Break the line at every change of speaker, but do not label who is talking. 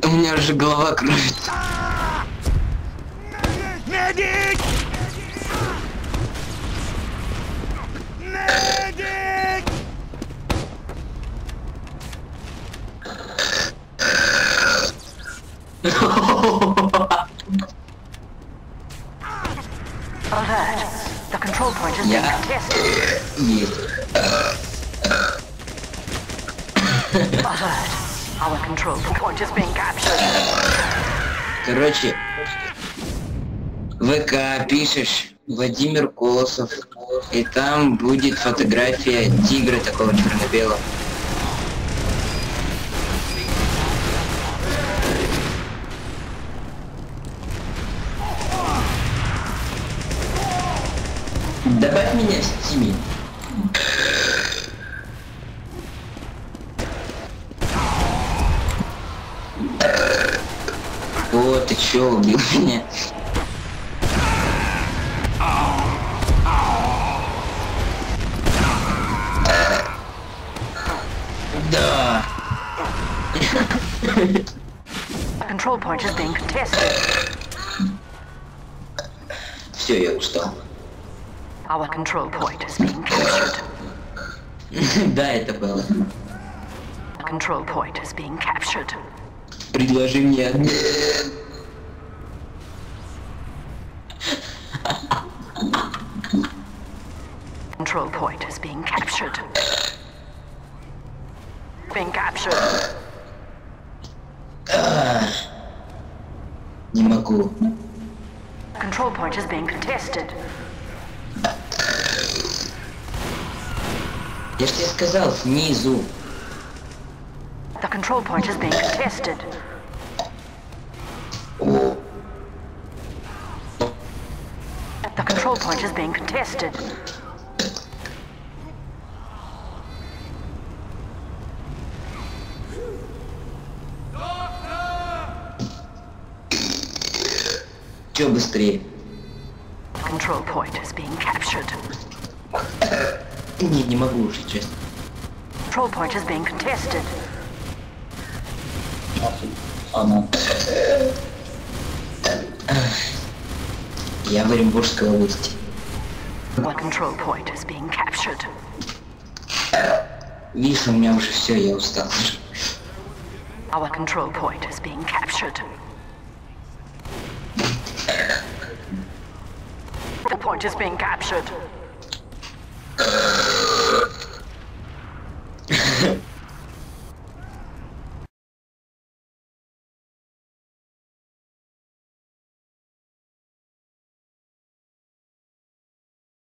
У меня уже голова кружится.
Медик! Медик!
Alert. The control point has been
Yeah.
contested.
Есть.
Alert. Our control point is being captured.
Короче, ВК пишешь Владимир Колосов, и там будет фотография тигра такого черно-белого. Добавь меня в стиме. О, ты чё, убил меня? Да.
The control point is being contested.
Все, я устал.
Our control point is being captured.
Да, это было.
The control point is being captured.
Предложи мне обмен.
Control point is being captured. Being captured.
Не могу.
Control point is being contested.
Я же тебе сказал, снизу.
The control point is being contested.
О,
The control point is being contested.
чё быстрее?
The control point is being captured.
Не могу уже, честно.
Control point is being contested.
Я в Оренбургской области.
The control point is being captured.
Видишь, у меня уже все, я устал.
Our control point is being captured. The point is being captured.